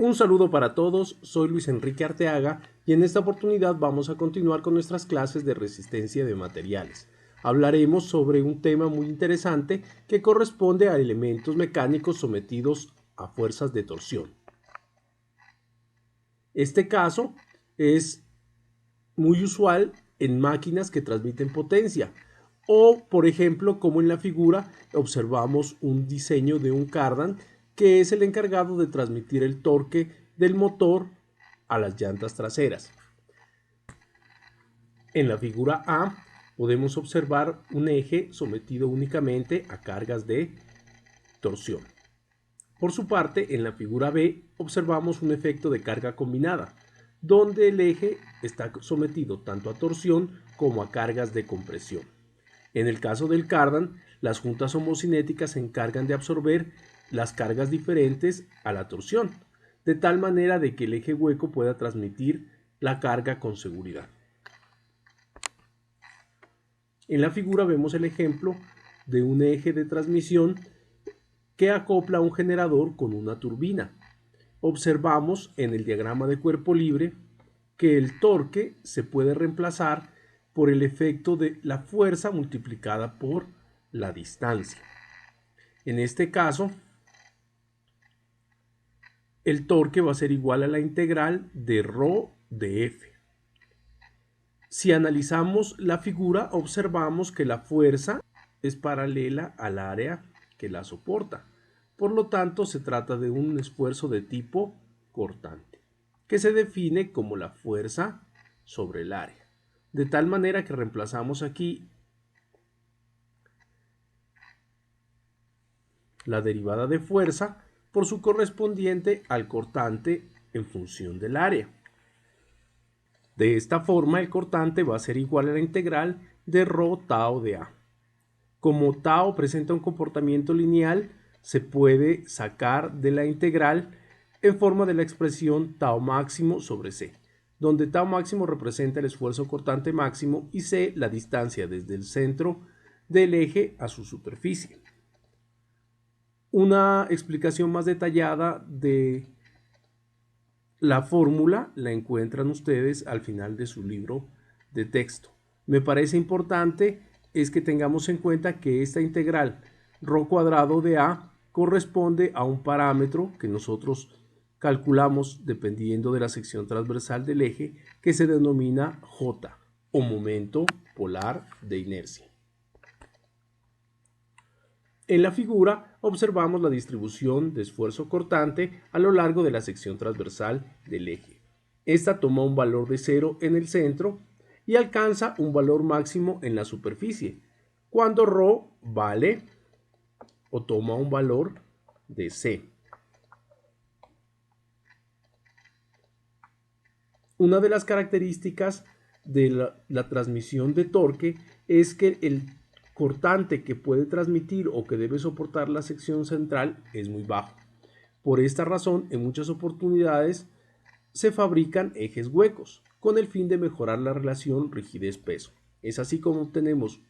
Un saludo para todos, soy Luis Enrique Arteaga y en esta oportunidad vamos a continuar con nuestras clases de resistencia de materiales. Hablaremos sobre un tema muy interesante que corresponde a elementos mecánicos sometidos a fuerzas de torsión. Este caso es muy usual en máquinas que transmiten potencia o, por ejemplo, como en la figura observamos un diseño de un cardan que es el encargado de transmitir el torque del motor a las llantas traseras. En la figura A podemos observar un eje sometido únicamente a cargas de torsión. Por su parte, en la figura B observamos un efecto de carga combinada, donde el eje está sometido tanto a torsión como a cargas de compresión. En el caso del cardan, las juntas homocinéticas se encargan de absorber las cargas diferentes a la torsión, de tal manera de que el eje hueco pueda transmitir la carga con seguridad. En la figura vemos el ejemplo de un eje de transmisión que acopla un generador con una turbina. Observamos en el diagrama de cuerpo libre que el torque se puede reemplazar por el efecto de la fuerza multiplicada por la distancia. En este caso, el torque va a ser igual a la integral de ρ de F. Si analizamos la figura, observamos que la fuerza es paralela al área que la soporta. Por lo tanto, se trata de un esfuerzo de tipo cortante, que se define como la fuerza sobre el área. De tal manera que reemplazamos aquí la derivada de fuerza por su correspondiente al cortante en función del área. De esta forma, el cortante va a ser igual a la integral de ρ tau de A. Como tau presenta un comportamiento lineal, se puede sacar de la integral en forma de la expresión tau máximo sobre C, donde tau máximo representa el esfuerzo cortante máximo y C la distancia desde el centro del eje a su superficie. Una explicación más detallada de la fórmula la encuentran ustedes al final de su libro de texto. Me parece importante es que tengamos en cuenta que esta integral ρ cuadrado de A corresponde a un parámetro que nosotros calculamos dependiendo de la sección transversal del eje, que se denomina J o momento polar de inercia. En la figura observamos la distribución de esfuerzo cortante a lo largo de la sección transversal del eje. Esta toma un valor de 0 en el centro y alcanza un valor máximo en la superficie, cuando ρ vale o toma un valor de C. Una de las características de la transmisión de torque es que el cortante que puede transmitir o que debe soportar la sección central es muy bajo. Por esta razón, en muchas oportunidades se fabrican ejes huecos con el fin de mejorar la relación rigidez-peso. Es así como obtenemos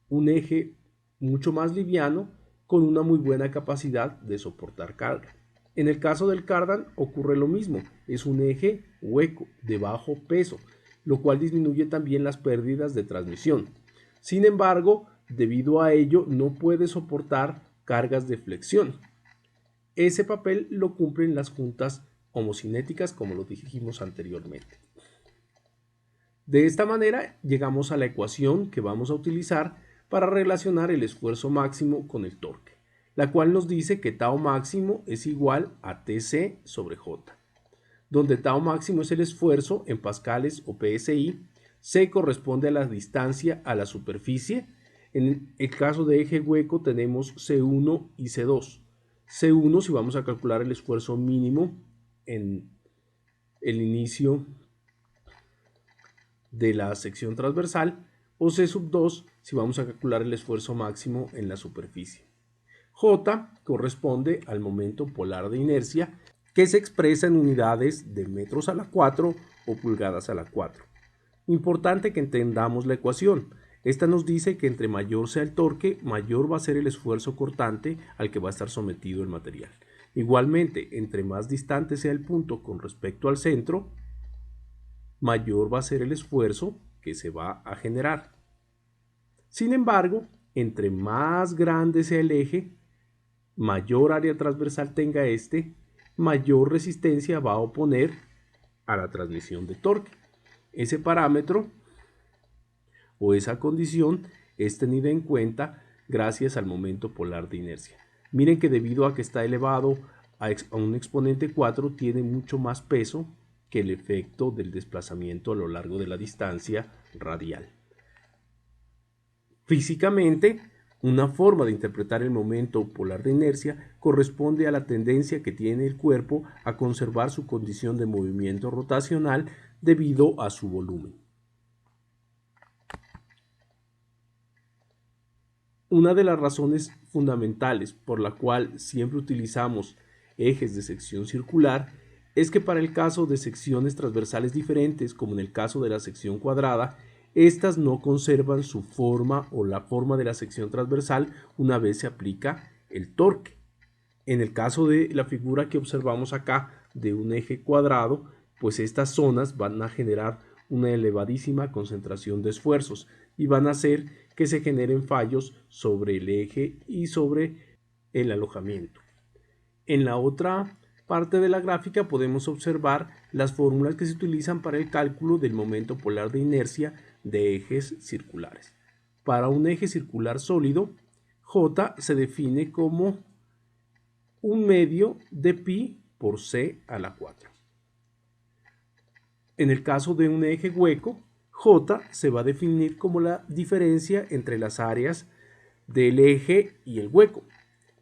un eje mucho más liviano con una muy buena capacidad de soportar carga. En el caso del cardan ocurre lo mismo, es un eje hueco de bajo peso, lo cual disminuye también las pérdidas de transmisión. Sin embargo, debido a ello no puede soportar cargas de flexión. Ese papel lo cumplen las juntas homocinéticas, como lo dijimos anteriormente. De esta manera llegamos a la ecuación que vamos a utilizar para relacionar el esfuerzo máximo con el torque, la cual nos dice que tau máximo es igual a Tc sobre J, donde tau máximo es el esfuerzo en pascales o PSI, C corresponde a la distancia a la superficie. En el caso de eje hueco tenemos C1 y C2. C1 si vamos a calcular el esfuerzo mínimo en el inicio de la sección transversal, o C sub 2 si vamos a calcular el esfuerzo máximo en la superficie. J corresponde al momento polar de inercia, que se expresa en unidades de metros a la 4 o pulgadas a la 4. Importante que entendamos la ecuación. Esta nos dice que entre mayor sea el torque, mayor va a ser el esfuerzo cortante al que va a estar sometido el material. Igualmente, entre más distante sea el punto con respecto al centro, mayor va a ser el esfuerzo que se va a generar. Sin embargo, entre más grande sea el eje, mayor área transversal tenga este, mayor resistencia va a oponer a la transmisión de torque. Ese parámetro o esa condición es tenida en cuenta gracias al momento polar de inercia. Miren que debido a que está elevado a un exponente 4, tiene mucho más peso que el efecto del desplazamiento a lo largo de la distancia radial. Físicamente, una forma de interpretar el momento polar de inercia corresponde a la tendencia que tiene el cuerpo a conservar su condición de movimiento rotacional debido a su volumen. Una de las razones fundamentales por la cual siempre utilizamos ejes de sección circular es que para el caso de secciones transversales diferentes, como en el caso de la sección cuadrada, estas no conservan su forma o la forma de la sección transversal una vez se aplica el torque. En el caso de la figura que observamos acá de un eje cuadrado, pues estas zonas van a generar una elevadísima concentración de esfuerzos y van a hacer que se generen fallos sobre el eje y sobre el alojamiento. En la otra parte de la gráfica podemos observar las fórmulas que se utilizan para el cálculo del momento polar de inercia de ejes circulares. Para un eje circular sólido, J se define como un medio de pi por c a la 4. En el caso de un eje hueco, J se va a definir como la diferencia entre las áreas del eje y el hueco,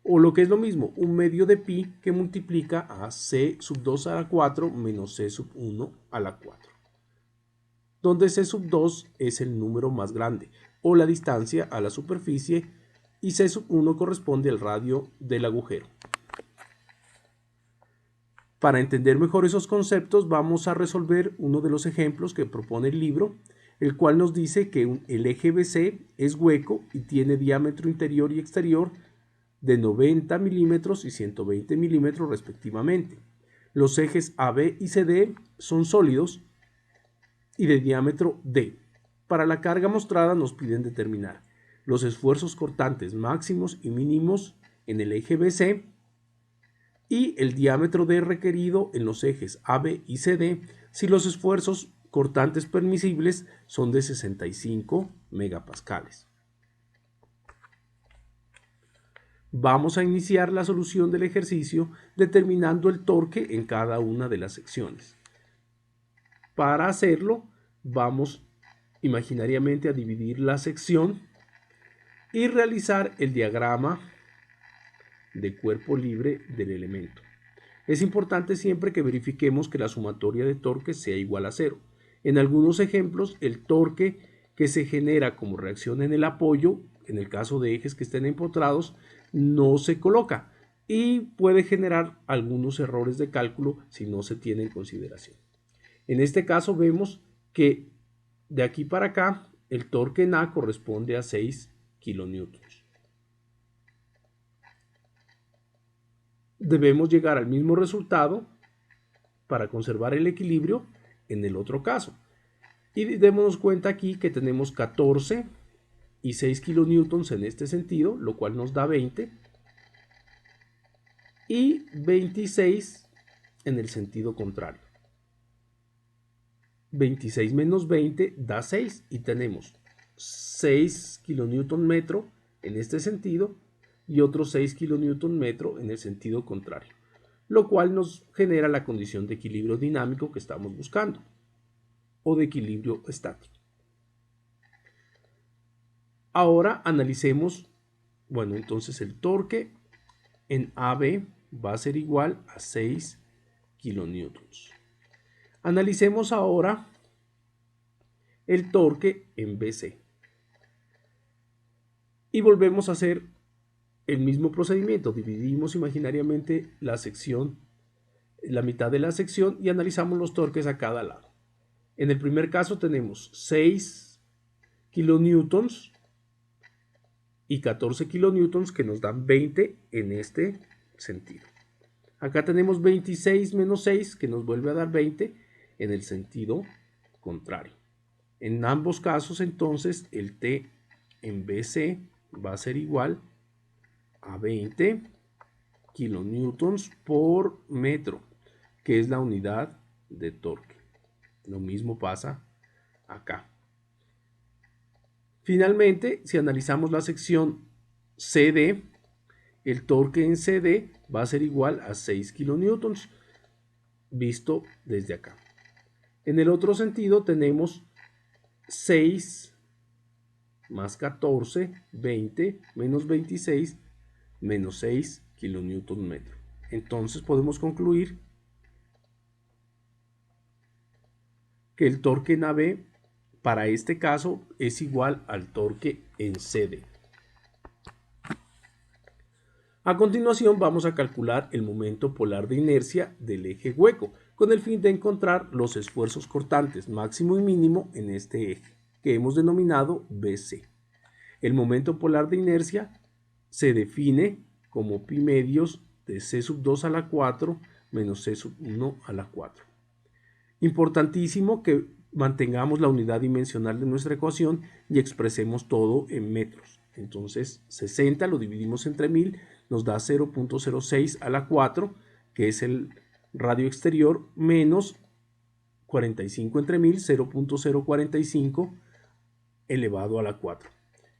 o lo que es lo mismo, un medio de pi que multiplica a c sub 2 a la 4 menos c sub 1 a la 4, donde c sub 2 es el número más grande, o la distancia a la superficie, y c sub 1 corresponde al radio del agujero. Para entender mejor esos conceptos, vamos a resolver uno de los ejemplos que propone el libro, el cual nos dice que el eje BC es hueco y tiene diámetro interior y exterior de 90 milímetros y 120 milímetros respectivamente. Los ejes AB y CD son sólidos y de diámetro D. Para la carga mostrada nos piden determinar los esfuerzos cortantes máximos y mínimos en el eje BC y el diámetro D requerido en los ejes AB y CD si los esfuerzos cortantes permisibles son de 65 megapascales. Vamos a iniciar la solución del ejercicio determinando el torque en cada una de las secciones. Para hacerlo, vamos imaginariamente a dividir la sección y realizar el diagrama de cuerpo libre del elemento. Es importante siempre que verifiquemos que la sumatoria de torques sea igual a 0. En algunos ejemplos, el torque que se genera como reacción en el apoyo, en el caso de ejes que estén empotrados, no se coloca y puede generar algunos errores de cálculo si no se tiene en consideración. En este caso vemos que de aquí para acá el torque en A corresponde a 6 kilonewtons. Debemos llegar al mismo resultado para conservar el equilibrio en el otro caso. Y démonos cuenta aquí que tenemos 14 y 6 kilonewtons en este sentido, lo cual nos da 20, y 26 en el sentido contrario. 26 menos 20 da 6 y tenemos 6 kilonewton metro en este sentido y otros 6 kilonewton metro en el sentido contrario, lo cual nos genera la condición de equilibrio dinámico que estamos buscando o de equilibrio estático. Ahora analicemos, bueno, entonces el torque en AB va a ser igual a 6 kilonewtons. Analicemos ahora el torque en BC. Y volvemos a hacer el mismo procedimiento. Dividimos imaginariamente la sección, la mitad de la sección y analizamos los torques a cada lado. En el primer caso tenemos 6 kilonewtons y 14 kilonewtons que nos dan 20 en este sentido. Acá tenemos 26 menos 6 que nos vuelve a dar 20 en el sentido contrario. En ambos casos entonces el T en BC va a ser igual a 20 kilonewtons por metro, que es la unidad de torque. Lo mismo pasa acá. Finalmente, si analizamos la sección CD, el torque en CD va a ser igual a 6 kilonewtons, visto desde acá. En el otro sentido tenemos 6 más 14, 20, menos 26, menos 6 kilonewton metro. Entonces podemos concluir que el torque en AB para este caso es igual al torque en CD. A continuación vamos a calcular el momento polar de inercia del eje hueco, con el fin de encontrar los esfuerzos cortantes máximo y mínimo en este eje, que hemos denominado BC. El momento polar de inercia se define como pi medios de C sub 2 a la 4 menos C sub 1 a la 4. Importantísimo que mantengamos la unidad dimensional de nuestra ecuación y expresemos todo en metros. Entonces 60 lo dividimos entre 1000, nos da 0.06 a la 4, que es el radio exterior, menos 45 entre 1000, 0.045 elevado a la 4.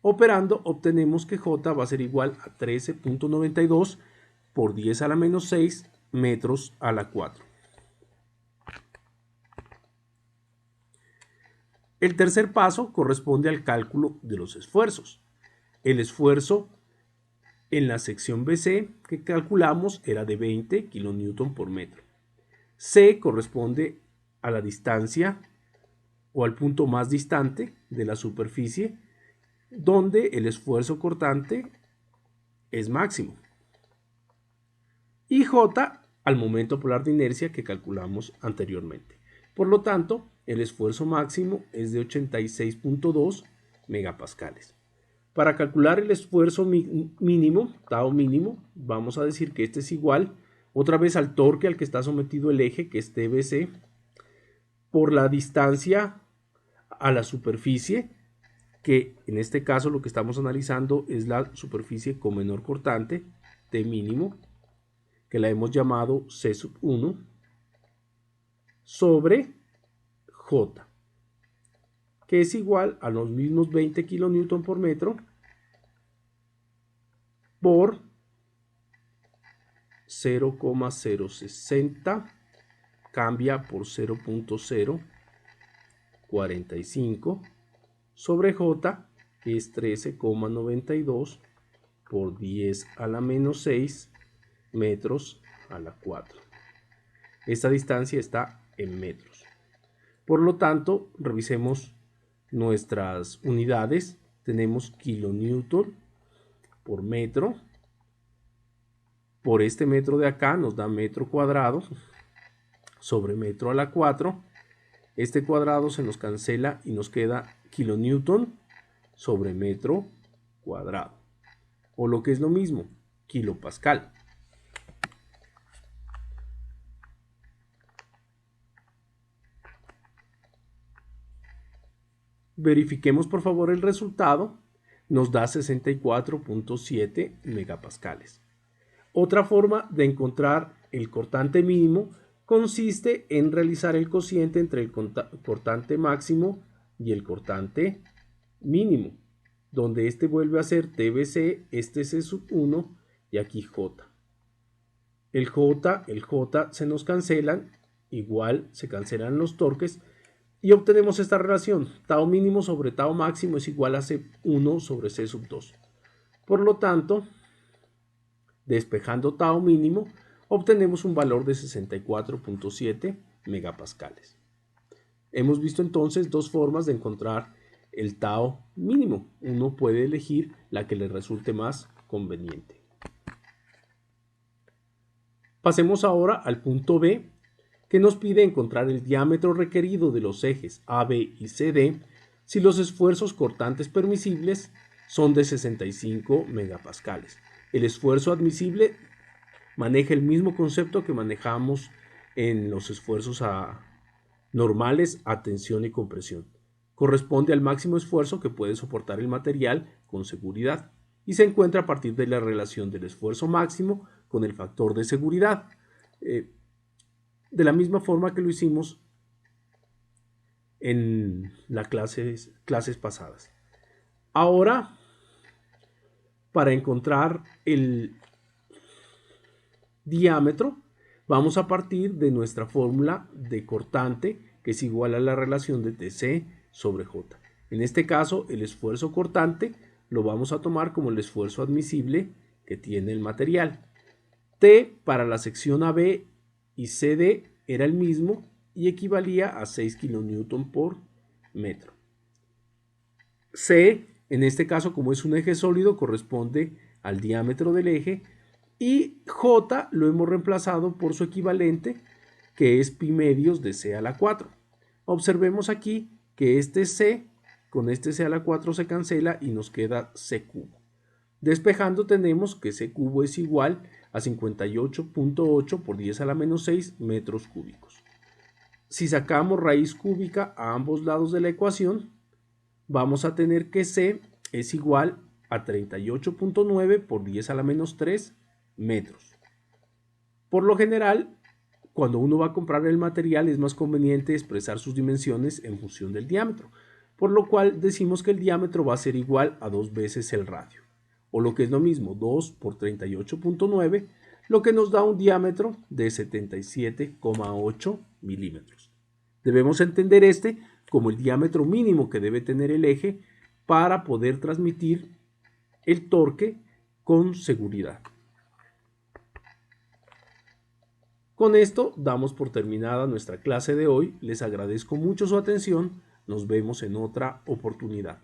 Operando obtenemos que J va a ser igual a 13.92 por 10 a la menos 6 metros a la 4. El tercer paso corresponde al cálculo de los esfuerzos. El esfuerzo en la sección BC que calculamos era de 20 kN por metro. C corresponde a la distancia o al punto más distante de la superficie donde el esfuerzo cortante es máximo. Y J al momento polar de inercia que calculamos anteriormente. Por lo tanto, el esfuerzo máximo es de 86.2 megapascales. Para calcular el esfuerzo mínimo, tau mínimo, vamos a decir que este es igual otra vez al torque al que está sometido el eje, que es TBC, por la distancia a la superficie, que en este caso lo que estamos analizando es la superficie con menor cortante, T mínimo, que la hemos llamado C sub 1, sobre J, que es igual a los mismos 20 kN por metro por 0,060, cambia por 0.045 sobre J, que es 13,92 por 10 a la menos 6 metros a la 4. Esta distancia está en metros. Por lo tanto, revisemos nuestras unidades. Tenemos kilonewton por metro. Por este metro de acá nos da metro cuadrado sobre metro a la 4. Este cuadrado se nos cancela y nos queda kilonewton sobre metro cuadrado. O lo que es lo mismo, kilopascal. Verifiquemos por favor el resultado. Nos da 64.7 megapascales. Otra forma de encontrar el cortante mínimo consiste en realizar el cociente entre el cortante máximo y el cortante mínimo, donde este vuelve a ser TBC, este es C sub 1 y aquí J. El J se nos cancelan, igual se cancelan los torques y obtenemos esta relación, tau mínimo sobre tau máximo es igual a C1 sobre C sub 2. Por lo tanto, despejando tau mínimo, obtenemos un valor de 64.7 megapascales. Hemos visto entonces dos formas de encontrar el tau mínimo. Uno puede elegir la que le resulte más conveniente. Pasemos ahora al punto B, que nos pide encontrar el diámetro requerido de los ejes AB y CD si los esfuerzos cortantes permisibles son de 65 megapascales. El esfuerzo admisible maneja el mismo concepto que manejamos en los esfuerzos normales a tensión y compresión. Corresponde al máximo esfuerzo que puede soportar el material con seguridad y se encuentra a partir de la relación del esfuerzo máximo con el factor de seguridad, de la misma forma que lo hicimos en las clases pasadas. Ahora, para encontrar el diámetro, vamos a partir de nuestra fórmula de cortante, que es igual a la relación de TC sobre J. En este caso, el esfuerzo cortante lo vamos a tomar como el esfuerzo admisible que tiene el material. T para la sección AB y CD era el mismo y equivalía a 6 kN por metro. C, en este caso, como es un eje sólido, corresponde al diámetro del eje, y J lo hemos reemplazado por su equivalente, que es pi medios de C a la 4. Observemos aquí que este C con este C a la 4 se cancela y nos queda C cubo. Despejando tenemos que C cubo es igual a 58.8 por 10 a la menos 6 metros cúbicos. Si sacamos raíz cúbica a ambos lados de la ecuación, vamos a tener que C es igual a 38.9 por 10 a la menos 3 metros. Por lo general, cuando uno va a comprar el material es más conveniente expresar sus dimensiones en función del diámetro, por lo cual decimos que el diámetro va a ser igual a 2 veces el radio, o lo que es lo mismo, 2 por 38.9, lo que nos da un diámetro de 77,8 milímetros. Debemos entender este como el diámetro mínimo que debe tener el eje para poder transmitir el torque con seguridad. Con esto damos por terminada nuestra clase de hoy. Les agradezco mucho su atención. Nos vemos en otra oportunidad.